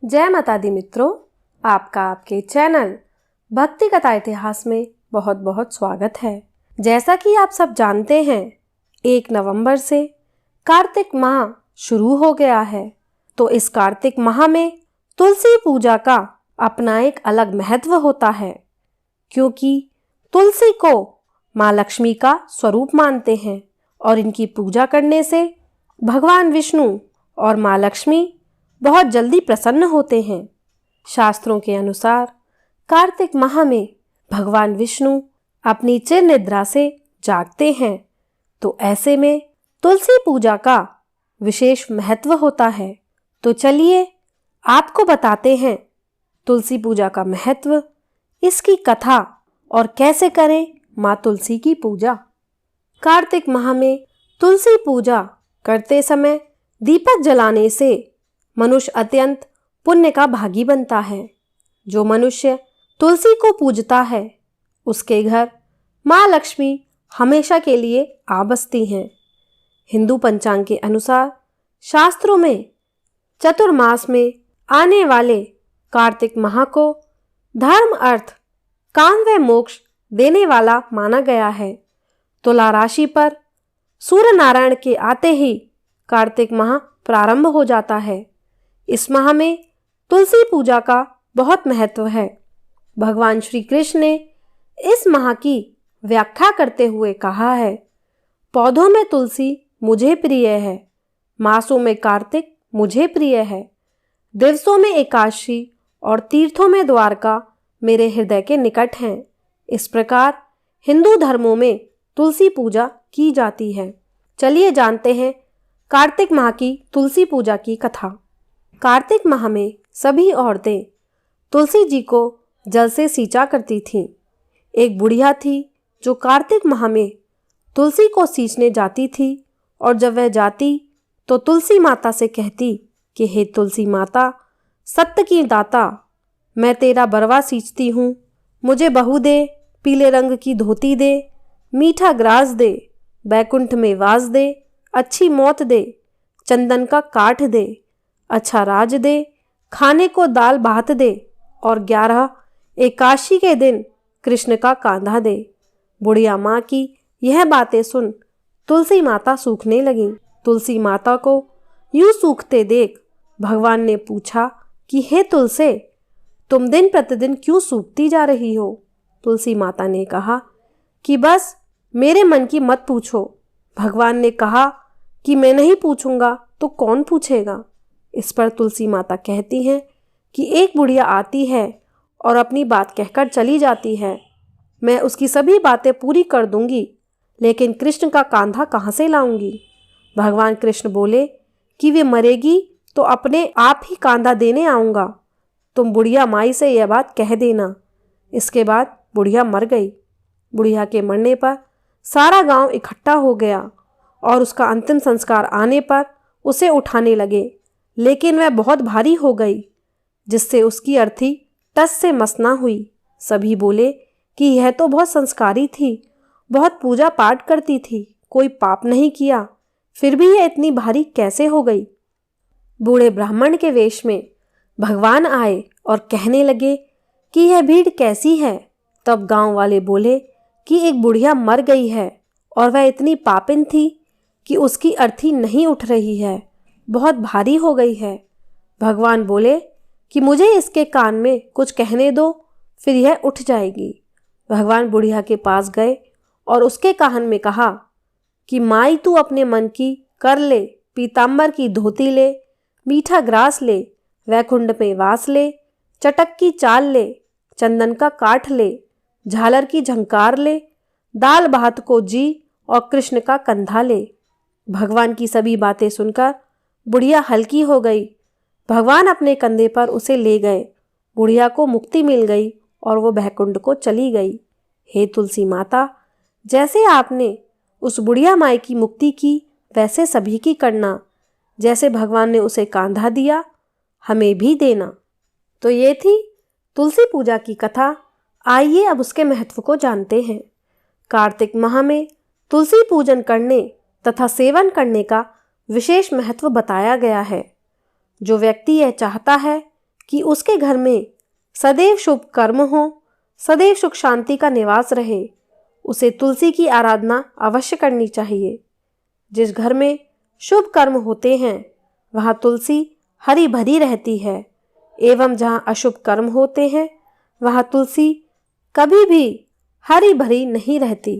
जय माता दी मित्रों, आपका आपके चैनल भक्ति कथा इतिहास में बहुत बहुत स्वागत है। जैसा कि आप सब जानते हैं, 1 नवंबर से कार्तिक माह शुरू हो गया है। तो इस कार्तिक माह में तुलसी पूजा का अपना एक अलग महत्व होता है, क्योंकि तुलसी को माँ लक्ष्मी का स्वरूप मानते हैं और इनकी पूजा करने से भगवान विष्णु और माँ लक्ष्मी बहुत जल्दी प्रसन्न होते हैं। शास्त्रों के अनुसार कार्तिक माह में भगवान विष्णु अपनी चिर निद्रा से जागते हैं, तो ऐसे में तुलसी पूजा का विशेष महत्व होता है। तो चलिए आपको बताते हैं तुलसी पूजा का महत्व, इसकी कथा और कैसे करें माँ तुलसी की पूजा। कार्तिक माह में तुलसी पूजा करते समय दीपक जलाने से मनुष्य अत्यंत पुण्य का भागी बनता है। जो मनुष्य तुलसी को पूजता है, उसके घर माँ लक्ष्मी हमेशा के लिए आ बसती हैं। हिंदू पंचांग के अनुसार शास्त्रों में चतुर्मास में आने वाले कार्तिक माह को धर्म, अर्थ, काम व मोक्ष देने वाला माना गया है। तुला राशि पर सूर्य नारायण के आते ही कार्तिक माह प्रारंभ हो जाता है। इस माह में तुलसी पूजा का बहुत महत्व है। भगवान श्री कृष्ण ने इस माह की व्याख्या करते हुए कहा है, पौधों में तुलसी मुझे प्रिय है, मासों में कार्तिक मुझे प्रिय है, दिवसों में एकादशी और तीर्थों में द्वारका मेरे हृदय के निकट हैं। इस प्रकार हिंदू धर्मों में तुलसी पूजा की जाती है। चलिए जानते हैं कार्तिक माह की तुलसी पूजा की कथा। कार्तिक माह में सभी औरतें तुलसी जी को जल से सींचा करती थीं। एक बुढ़िया थी जो कार्तिक माह में तुलसी को सींचने जाती थी, और जब वह जाती तो तुलसी माता से कहती कि हे तुलसी माता, सत्य की दाता, मैं तेरा बरवा सींचती हूँ, मुझे बहू दे, पीले रंग की धोती दे, मीठा ग्रास दे, बैकुंठ में वास दे, अच्छी मौत दे, चंदन का काठ दे, अच्छा राज दे, खाने को दाल भात दे, और 11 एकादशी के दिन कृष्ण का कांधा दे। बुढ़िया माँ की यह बातें सुन तुलसी माता सूखने लगीं। तुलसी माता को यूं सूखते देख भगवान ने पूछा कि हे तुलसी, तुम दिन प्रतिदिन क्यों सूखती जा रही हो? तुलसी माता ने कहा कि बस मेरे मन की मत पूछो। भगवान ने कहा कि मैं नहीं पूछूंगा तो कौन पूछेगा? इस पर तुलसी माता कहती हैं कि एक बुढ़िया आती है और अपनी बात कहकर चली जाती है। मैं उसकी सभी बातें पूरी कर दूंगी, लेकिन कृष्ण का कांधा कहाँ से लाऊंगी? भगवान कृष्ण बोले कि वे मरेगी तो अपने आप ही कांधा देने आऊँगा। तुम बुढ़िया माई से यह बात कह देना। इसके बाद बुढ़िया मर गई। बुढ़िया के मरने पर सारा गांव इकट्ठा हो गया और उसका अंतिम संस्कार आने पर उसे उठाने लगे, लेकिन वह बहुत भारी हो गई, जिससे उसकी अर्थी टस से मस ना हुई। सभी बोले कि यह तो बहुत संस्कारी थी, बहुत पूजा पाठ करती थी, कोई पाप नहीं किया, फिर भी यह इतनी भारी कैसे हो गई? बूढ़े ब्राह्मण के वेश में भगवान आए और कहने लगे कि यह भीड़ कैसी है? तब गांव वाले बोले कि एक बुढ़िया मर गई है और वह इतनी पापिन थी कि उसकी अर्थी नहीं उठ रही है, बहुत भारी हो गई है। भगवान बोले कि मुझे इसके कान में कुछ कहने दो, फिर यह उठ जाएगी। भगवान बुढ़िया के पास गए और उसके कान में कहा कि माई, तू अपने मन की कर ले, पीताम्बर की धोती ले, मीठा ग्रास ले, वैकुंठ में वास ले, चटक की चाल ले, चंदन का काठ ले, झालर की झंकार ले, दाल भात को जी और कृष्ण का कंधा ले। भगवान की सभी बातें सुनकर बुढ़िया हल्की हो गई। भगवान अपने कंधे पर उसे ले गए। बुढ़िया को मुक्ति मिल गई और वो बैकुंठ को चली गई। हे तुलसी माता, जैसे आपने उस बुढ़िया माई की मुक्ति की, वैसे सभी की करना। जैसे भगवान ने उसे कांधा दिया, हमें भी देना। तो ये थी तुलसी पूजा की कथा। आइए अब उसके महत्व को जानते हैं। कार्तिक माह में तुलसी पूजन करने तथा सेवन करने का विशेष महत्व बताया गया है। जो व्यक्ति यह चाहता है कि उसके घर में सदैव शुभ कर्म हो, सदैव सुख शांति का निवास रहे, उसे तुलसी की आराधना अवश्य करनी चाहिए। जिस घर में शुभ कर्म होते हैं वहाँ तुलसी हरी भरी रहती है, एवं जहाँ अशुभ कर्म होते हैं वहाँ तुलसी कभी भी हरी भरी नहीं रहती।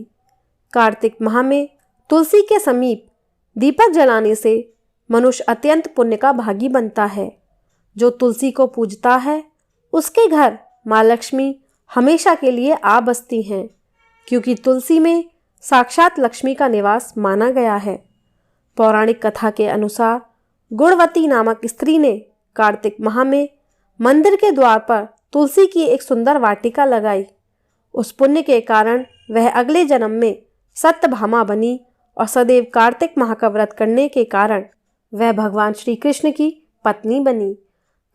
कार्तिक माह में तुलसी के समीप दीपक जलाने से मनुष्य अत्यंत पुण्य का भागी बनता है। जो तुलसी को पूजता है उसके घर माँ लक्ष्मी हमेशा के लिए आ बसती हैं, क्योंकि तुलसी में साक्षात लक्ष्मी का निवास माना गया है। पौराणिक कथा के अनुसार गुणवती नामक स्त्री ने कार्तिक माह में मंदिर के द्वार पर तुलसी की एक सुंदर वाटिका लगाई। उस पुण्य के कारण वह अगले जन्म में सत्यभामा बनी और सदैव कार्तिक माह का व्रत करने के कारण वह भगवान श्री कृष्ण की पत्नी बनी।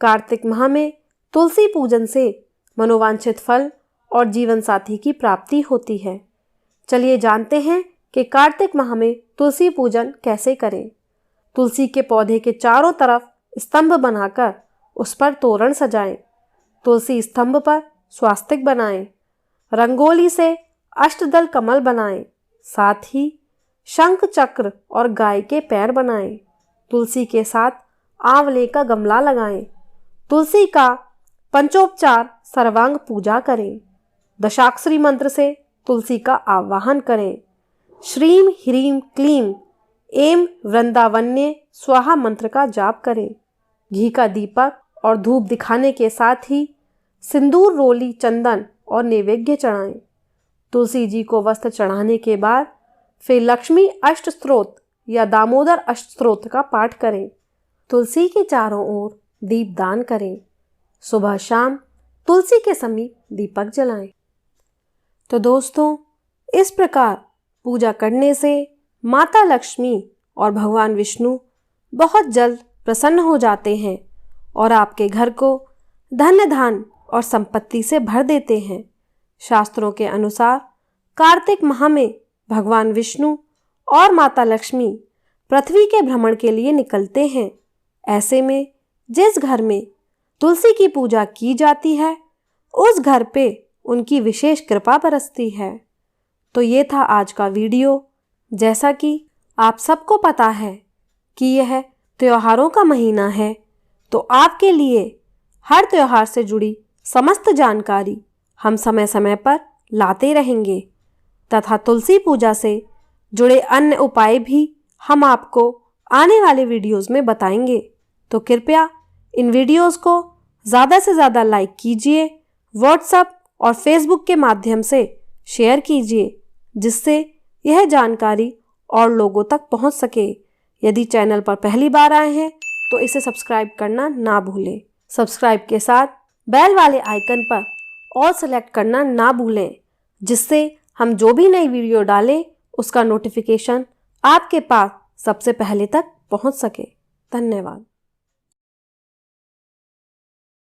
कार्तिक माह में तुलसी पूजन से मनोवांछित फल और जीवन साथी की प्राप्ति होती है। चलिए जानते हैं कि कार्तिक माह में तुलसी पूजन कैसे करें। तुलसी के पौधे के चारों तरफ स्तंभ बनाकर उस पर तोरण सजाएं। तुलसी स्तंभ पर स्वास्तिक बनाएं। रंगोली से अष्टदल कमल बनाएं। साथ ही शंख चक्र और गाय के पैर बनाएं। तुलसी के साथ आंवले का गमला लगाएं। तुलसी का पंचोपचार सर्वांग पूजा करें। दशाक्षरी मंत्र से तुलसी का आवाहन करें। श्रीम ह्रीम क्लीम एम वृंदावन्य स्वाहा मंत्र का जाप करें। घी का दीपक और धूप दिखाने के साथ ही सिंदूर, रोली, चंदन और नैवेद्य चढ़ाएं। तुलसी जी को वस्त्र चढ़ाने के बाद फिर लक्ष्मी अष्ट स्तोत्र या दामोदर अष्ट स्तोत्र का पाठ करें। तुलसी के चारों ओर दीप दान करें। सुबह शाम तुलसी के समीप दीपक जलाएं। तो दोस्तों, इस प्रकार पूजा करने से माता लक्ष्मी और भगवान विष्णु बहुत जल्द प्रसन्न हो जाते हैं और आपके घर को धन धान और संपत्ति से भर देते हैं। शास्त्रों के अनुसार कार्तिक माह में भगवान विष्णु और माता लक्ष्मी पृथ्वी के भ्रमण के लिए निकलते हैं। ऐसे में जिस घर में तुलसी की पूजा की जाती है उस घर पे उनकी विशेष कृपा बरसती है। तो ये था आज का वीडियो। जैसा कि आप सबको पता है कि यह त्योहारों का महीना है, तो आपके लिए हर त्योहार से जुड़ी समस्त जानकारी हम समय समय पर लाते रहेंगे तथा तुलसी पूजा से जुड़े अन्य उपाय भी हम आपको आने वाले वीडियोस में बताएंगे। तो कृपया इन वीडियोस को ज़्यादा से ज़्यादा लाइक कीजिए, व्हाट्सएप और फेसबुक के माध्यम से शेयर कीजिए, जिससे यह जानकारी और लोगों तक पहुंच सके। यदि चैनल पर पहली बार आए हैं तो इसे सब्सक्राइब करना ना भूलें। सब्सक्राइब के साथ बेल वाले आइकन पर ऑल सेलेक्ट करना ना भूलें, जिससे हम जो भी नई वीडियो डालें उसका नोटिफिकेशन आपके पास सबसे पहले तक पहुंच सके। धन्यवाद।